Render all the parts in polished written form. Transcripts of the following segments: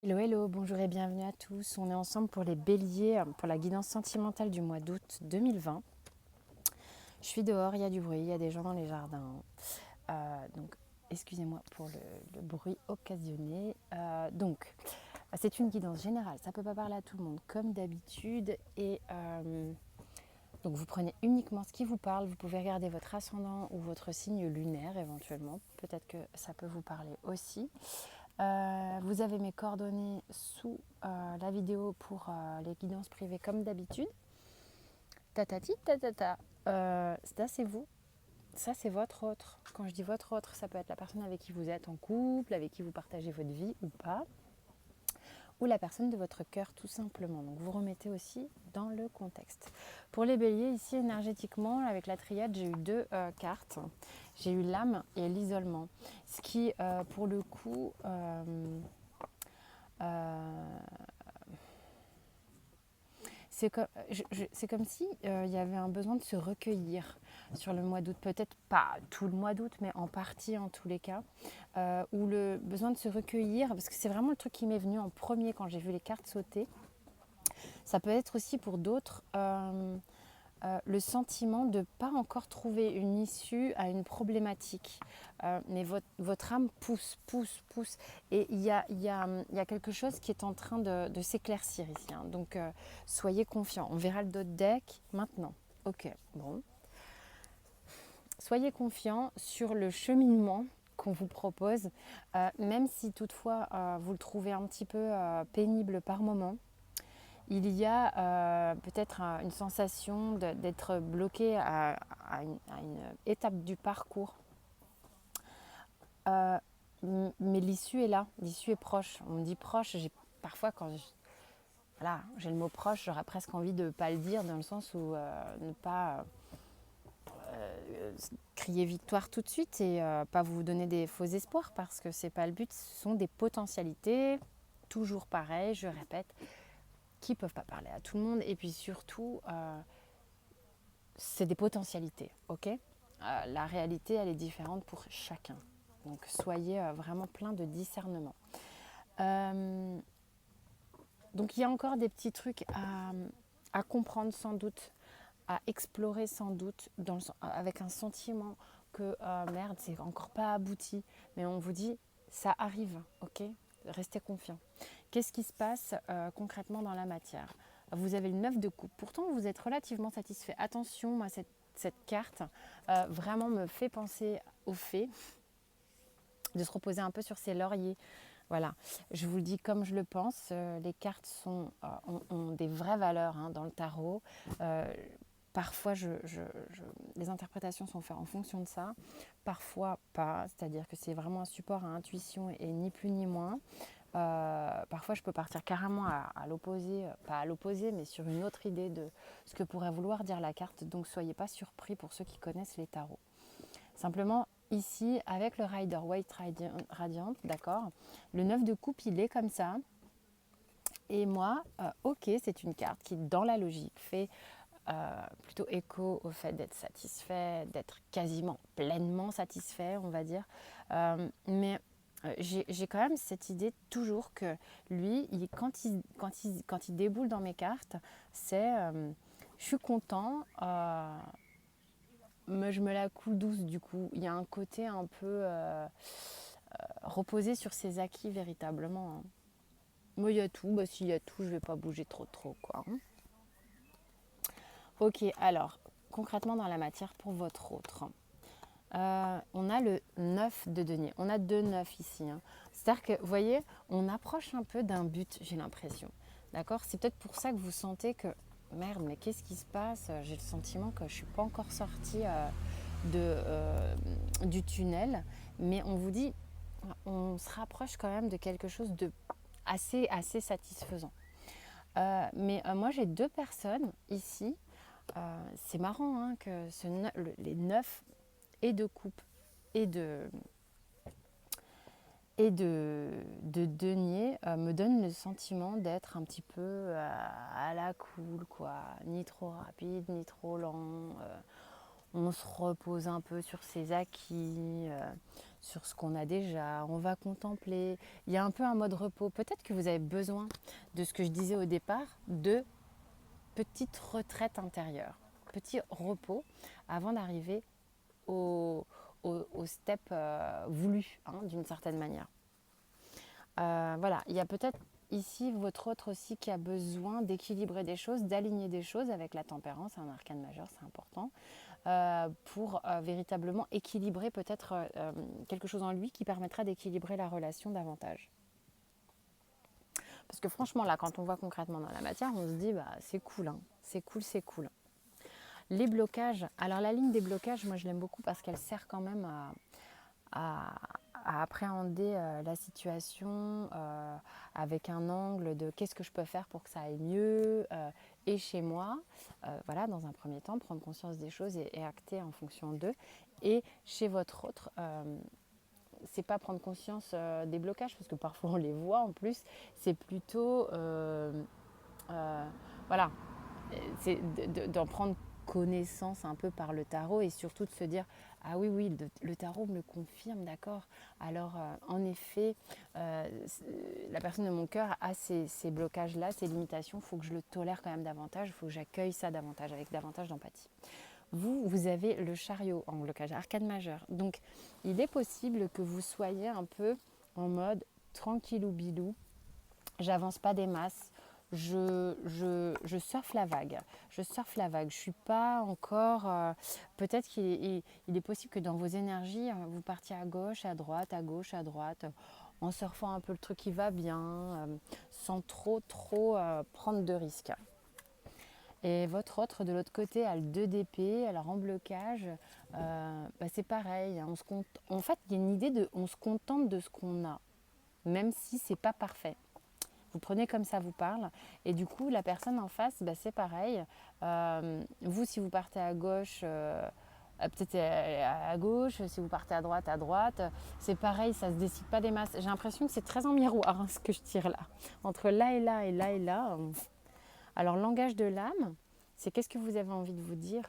Hello, hello, bonjour et bienvenue à tous. On est ensemble pour les béliers, pour la guidance sentimentale du mois d'août 2020. Je suis dehors, il y a du bruit, il y a des gens dans les jardins. Donc, excusez-moi pour le bruit occasionné. C'est une guidance générale, ça ne peut pas parler à tout le monde comme d'habitude. Donc, vous prenez uniquement ce qui vous parle. Vous pouvez regarder votre ascendant ou votre signe lunaire éventuellement. Peut-être que ça peut vous parler aussi. Vous avez mes coordonnées sous la vidéo pour les guidances privées comme d'habitude. Tatati, tatata. Ça c'est vous, ça c'est votre autre. Quand je dis votre autre, ça peut être la personne avec qui vous êtes en couple, avec qui vous partagez votre vie ou pas, ou la personne de votre cœur tout simplement. Donc vous remettez aussi dans le contexte. Pour les béliers, ici énergétiquement, avec la triade, j'ai eu deux cartes. J'ai eu l'âme et l'isolement. Ce qui, pour le coup, c'est comme si il y avait un besoin de se recueillir sur le mois d'août. Peut-être pas tout le mois d'août, mais en partie en tous les cas. Ou le besoin de se recueillir, parce que c'est vraiment le truc qui m'est venu en premier quand j'ai vu les cartes sauter. Ça peut être aussi pour d'autres le sentiment de ne pas encore trouver une issue à une problématique. Mais votre âme pousse, pousse, pousse. Et il y a quelque chose qui est en train de s'éclaircir ici. Hein. Donc, soyez confiants. On verra le dot deck maintenant. Ok, bon. Soyez confiants sur le cheminement qu'on vous propose, même si toutefois vous le trouvez un petit peu pénible par moment. Il y a peut-être une sensation d'être bloqué à une étape du parcours. Mais l'issue est là, l'issue est proche. On me dit proche, parfois quand voilà, j'ai le mot proche, j'aurais presque envie de ne pas le dire dans le sens où ne pas crier victoire tout de suite et pas vous donner des faux espoirs parce que c'est pas le but, ce sont des potentialités, toujours pareil, je répète, qui ne peuvent pas parler à tout le monde et puis surtout c'est des potentialités, ok. La réalité, elle est différente pour chacun. Donc, soyez vraiment plein de discernement. Donc, il y a encore des petits trucs à comprendre sans doute, à explorer sans doute, avec un sentiment que merde, c'est encore pas abouti. Mais on vous dit, ça arrive, ok. Restez confiants. Qu'est-ce qui se passe concrètement dans la matière? Vous avez le 9 de coupe. Pourtant, vous êtes relativement satisfait. Attention, moi, cette carte vraiment me fait penser au fait de se reposer un peu sur ses lauriers. Voilà, je vous le dis comme je le pense. Les cartes ont des vraies valeurs hein, dans le tarot. Parfois, les interprétations sont faites en fonction de ça. Parfois, pas. C'est-à-dire que c'est vraiment un support à intuition et ni plus ni moins. Parfois, je peux partir carrément à l'opposé, pas à l'opposé, mais sur une autre idée de ce que pourrait vouloir dire la carte. Donc, soyez pas surpris pour ceux qui connaissent les tarots. Simplement, ici, avec le Rider White Radiant, d'accord, le 9 de coupe, il est comme ça. Et moi, ok, c'est une carte qui, dans la logique, fait plutôt écho au fait d'être satisfait, d'être quasiment pleinement satisfait, on va dire. Mais j'ai quand même cette idée toujours que lui, quand il déboule dans mes cartes, c'est je suis content, mais je me la coule douce du coup. Il y a un côté un peu reposé sur ses acquis véritablement. Hein. Mais il y a tout, bah, s'il y a tout, je vais pas bouger trop quoi. Hein. Ok, alors concrètement dans la matière pour votre autre. On a le 9 de denier. On a deux 9 ici. Hein. C'est-à-dire que, vous voyez, on approche un peu d'un but, j'ai l'impression. D'accord. C'est peut-être pour ça que vous sentez que, merde, mais qu'est-ce qui se passe? J'ai le sentiment que je ne suis pas encore sortie du tunnel. Mais on vous dit, on se rapproche quand même de quelque chose de assez satisfaisant. Mais moi, j'ai deux personnes ici. C'est marrant hein, que les 9 et de coupe et de denier me donne le sentiment d'être un petit peu à la cool, quoi. Ni trop rapide, ni trop lent. on se repose un peu sur ses acquis, sur ce qu'on a déjà, on va contempler. Il y a un peu un mode repos. Peut-être que vous avez besoin de ce que je disais au départ, de petite retraite intérieure, petit repos avant d'arriver au, au step voulu, hein, d'une certaine manière. Voilà, il y a peut-être ici votre autre aussi qui a besoin d'équilibrer des choses, d'aligner des choses avec la tempérance, un arcane majeur, c'est important, pour véritablement équilibrer peut-être quelque chose en lui qui permettra d'équilibrer la relation davantage. Parce que franchement, là, quand on voit concrètement dans la matière, on se dit, bah, c'est cool, hein, c'est cool, c'est cool. Les blocages, alors la ligne des blocages, moi je l'aime beaucoup parce qu'elle sert quand même à, à appréhender la situation avec un angle de qu'est-ce que je peux faire pour que ça aille mieux et chez moi, voilà, dans un premier temps, prendre conscience des choses et acter en fonction d'eux. Et chez votre autre, c'est pas prendre conscience des blocages, parce que parfois on les voit en plus, c'est plutôt, euh, voilà, c'est d'en prendre connaissance un peu par le tarot et surtout de se dire ah oui oui le tarot me le confirme, d'accord, alors en effet la personne de mon cœur a ces blocages là, ces limitations, il faut que je le tolère quand même davantage, il faut que j'accueille ça davantage avec davantage d'empathie. Vous avez le chariot en blocage arcane majeur, donc il est possible que vous soyez un peu en mode tranquillou bilou, j'avance pas des masses, je surfe la vague. Je surfe la vague. Je suis pas encore. Peut-être qu'il est possible que dans vos énergies, vous partiez à gauche, à droite, à gauche, à droite, en surfant un peu le truc qui va bien, sans trop prendre de risques. Et votre autre de l'autre côté a le 2 d'épée, alors en blocage, bah c'est pareil. En fait, il y a une idée de on se contente de ce qu'on a, même si c'est pas parfait. Vous prenez comme ça vous parle. Et du coup, la personne en face, bah, c'est pareil. Vous, si vous partez à gauche, peut-être à gauche. Si vous partez à droite. C'est pareil, ça ne se décide pas des masses. J'ai l'impression que c'est très en miroir, hein, ce que je tire là. Entre là et là et là et là. Alors, langage de l'âme, c'est qu'est-ce que vous avez envie de vous dire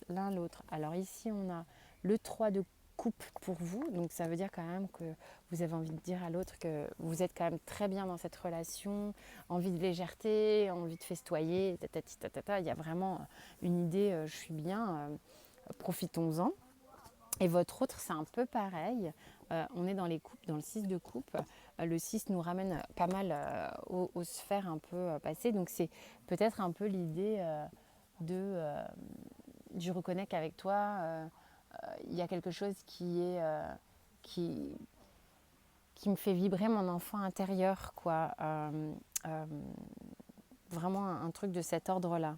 l'un l'autre. Alors ici, on a le 3 de coupe pour vous. Donc ça veut dire quand même que vous avez envie de dire à l'autre que vous êtes quand même très bien dans cette relation, envie de légèreté, envie de festoyer, tatati tatata. Il y a vraiment une idée, je suis bien, profitons-en. Et votre autre, c'est un peu pareil. On est dans les coupes, dans le 6 de coupe. Le 6 nous ramène pas mal aux sphères un peu passées. Donc c'est peut-être un peu l'idée de je reconnais qu'avec toi, il y a quelque chose qui, qui me fait vibrer mon enfant intérieur, quoi. Euh, Vraiment un truc de cet ordre-là.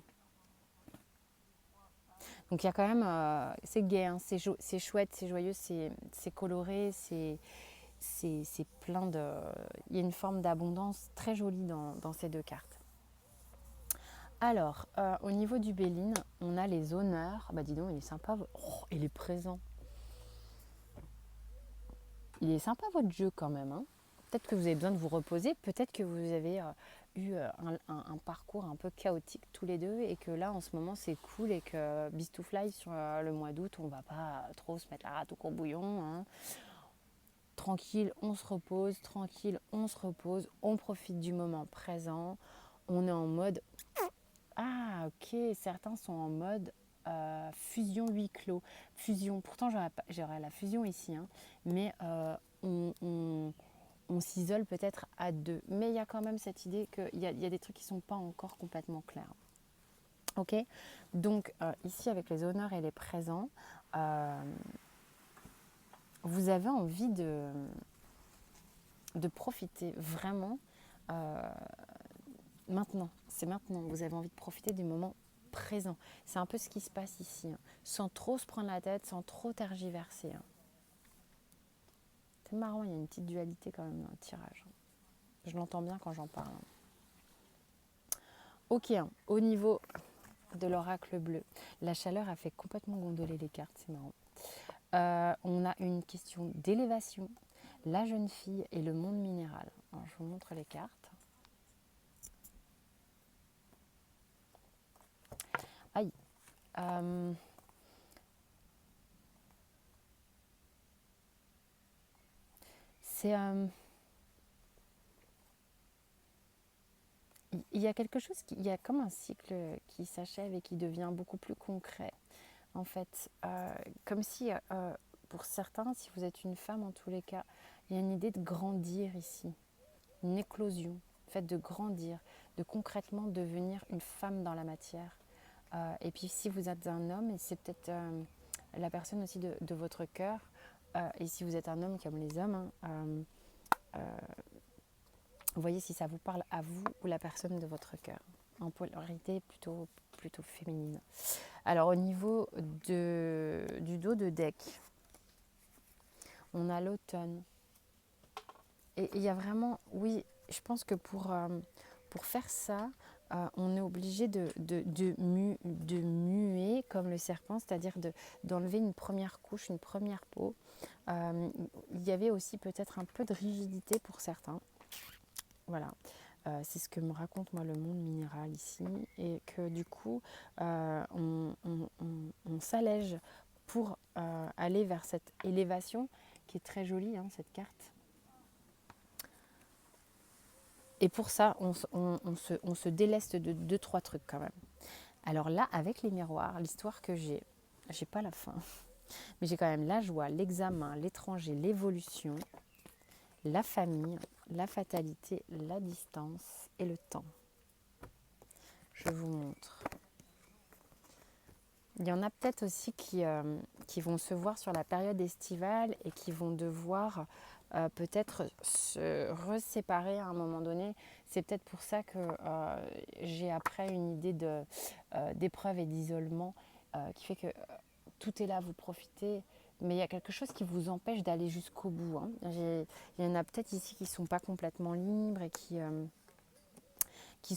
Donc il y a quand même, c'est gai, hein, c'est chouette, c'est joyeux, c'est coloré, c'est plein de... Il y a une forme d'abondance très jolie dans ces deux cartes. Alors, au niveau du Béline, on a les honneurs. Bah dis donc, il est sympa. Oh, il est présent. Il est sympa votre jeu quand même, hein. Peut-être que vous avez besoin de vous reposer, peut-être que vous avez eu un parcours un peu chaotique tous les deux et que là en ce moment c'est cool et que Beast to Fly sur le mois d'août on va pas trop se mettre la rate au courbouillon, hein. Tranquille, on se repose, tranquille, on se repose, on profite du moment présent, on est en mode ah ok, certains sont en mode fusion huis clos. Fusion, pourtant j'aurais la fusion ici, hein, mais on, on s'isole peut-être à deux. Mais il y a quand même cette idée qu'il y a des trucs qui ne sont pas encore complètement clairs. Ok. Donc ici avec les honneurs et les présents, vous avez envie de profiter vraiment maintenant. C'est maintenant. Vous avez envie de profiter du moment présent. C'est un peu ce qui se passe ici, hein, sans trop se prendre la tête, sans trop tergiverser, hein. C'est marrant, il y a une petite dualité quand même dans le tirage, hein. Je l'entends bien quand j'en parle, hein. Ok, hein, au niveau de l'oracle bleu, la chaleur a fait complètement gondoler les cartes, c'est marrant. On a une question d'élévation, la jeune fille et le monde minéral. Alors, je vous montre les cartes. Aïe. c'est... il y a quelque chose, il y a comme un cycle qui s'achève et qui devient beaucoup plus concret. En fait, comme si, pour certains, si vous êtes une femme en tous les cas, il y a une idée de grandir ici, une éclosion, le fait de grandir, de concrètement devenir une femme dans la matière. Et puis si vous êtes un homme, et c'est peut-être la personne aussi de votre cœur, et si vous êtes un homme comme les hommes, hein, vous voyez si ça vous parle à vous ou la personne de votre cœur. En polarité plutôt féminine. Alors au niveau du dos de deck, on a l'automne. Et il y a vraiment, oui, je pense que pour faire ça, on est obligé de muer comme le serpent, c'est-à-dire d'enlever une première couche, une première peau. Il y avait aussi peut-être un peu de rigidité pour certains. Voilà. C'est ce que me raconte moi le monde minéral ici, et que du coup on s'allège pour aller vers cette élévation qui est très jolie, hein, cette carte. Et pour ça on se déleste de 2-3 trucs quand même. Alors là, avec les miroirs, l'histoire que j'ai pas la fin, mais j'ai quand même la joie, l'examen, l'étranger, l'évolution, la famille, la fatalité, la distance et le temps. Je vous montre. Il y en a peut-être aussi qui vont se voir sur la période estivale et qui vont devoir peut-être se reséparer à un moment donné. C'est peut-être pour ça que j'ai après une idée d'épreuve et d'isolement qui fait que tout est là, vous profitez, mais il y a quelque chose qui vous empêche d'aller jusqu'au bout. Hein. Il y en a peut-être ici qui ne sont pas complètement libres et qui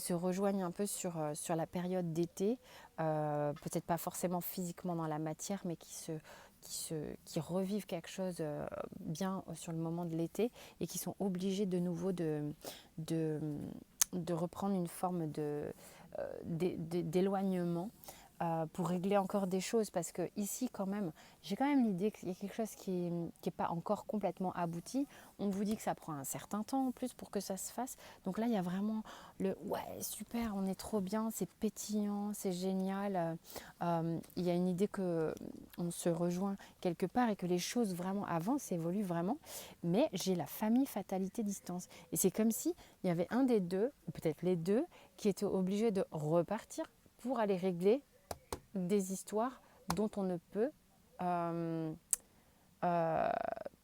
se rejoignent un peu sur la période d'été, peut-être pas forcément physiquement dans la matière, mais qui revivent quelque chose bien sur le moment de l'été et qui sont obligés de nouveau de reprendre une forme d'éloignement pour régler encore des choses, parce que ici quand même j'ai quand même l'idée qu'il y a quelque chose qui est pas encore complètement abouti. On vous dit que ça prend un certain temps en plus pour que ça se fasse, donc là il y a vraiment le ouais super, on est trop bien, c'est pétillant, c'est génial. Il y a une idée que on se rejoint quelque part et que les choses vraiment avancent, évoluent vraiment, mais j'ai la famille fatalité distance, et c'est comme si il y avait un des deux ou peut-être les deux qui étaient obligés de repartir pour aller régler des histoires dont on ne peut qu'on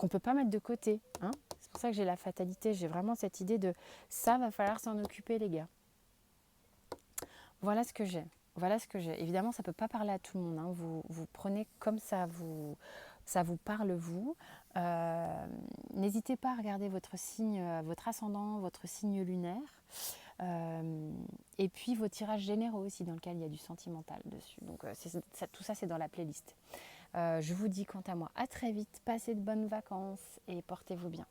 peut pas mettre de côté, hein. C'est pour ça que j'ai la fatalité, j'ai vraiment cette idée de ça va falloir s'en occuper les gars. Voilà ce que j'ai. Évidemment ça peut pas parler à tout le monde, hein. Vous prenez comme ça vous parle vous. N'hésitez pas à regarder votre signe, votre ascendant, votre signe lunaire. Et puis vos tirages généraux aussi, dans lequel il y a du sentimental dessus. Donc tout ça c'est dans la playlist. Je vous dis quant à moi à très vite, passez de bonnes vacances et portez-vous bien.